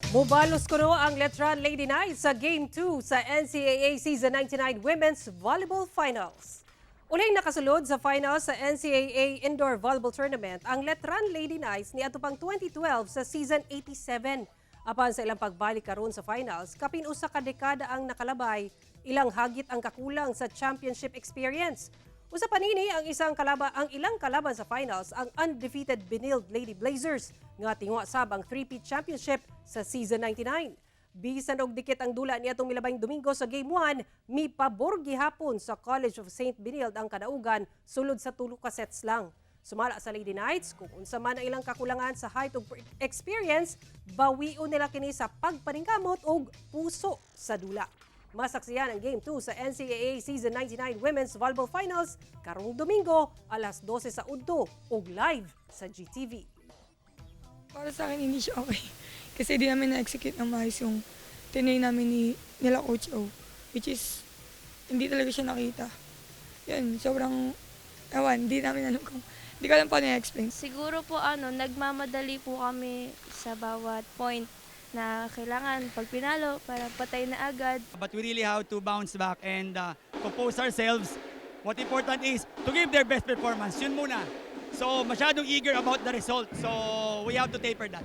Mubalos kuno ang Letran Lady Knights sa Game 2 sa NCAA Season 99 Women's Volleyball Finals. Uling nakasulod sa finals sa NCAA Indoor Volleyball Tournament ang Letran Lady Knights ni atupang 2012 sa Season 87. Apan sa ilang pagbalik karon sa finals, kapin usa ka dekada ang nakalabay, ilang hagit ang kakulang sa championship experience. Usa pa nini ang ilang kalaban sa finals ang undefeated Benilde Lady Blazers nga tingwa sab ang three-peat championship sa season 99. Bisan og dikit ang dula niadtong milabing Domingo sa game 1, mipabor gihapon sa College of St. Benilde ang kadaugan sulod sa 2 ka sets lang. Sumala sa Lady Knights, kung unsa man ang ilang kakulangan sa height ug experience, bawion nila kini sa pagpaningkamot og puso sa dula. Masaksiyan ang Game 2 sa NCAA Season 99 Women's Volleyball Finals karong Domingo, alas 12 sa udto ug live sa GTV. Para sa akin, hindi siya okay. Kasi di namin na-execute ng maayos yung tinay namin nila Coach O. Which is, hindi talaga siya nakita. Yan, sobrang, hindi namin alam kung, hindi ko alam paano i-explain. Siguro po nagmamadali po kami sa bawat point na kailangan pag pinalo para patay na agad. But we really have to bounce back and compose ourselves. What important is to give their best performance. Yun muna. So masyadong eager about the result. So we have to taper that.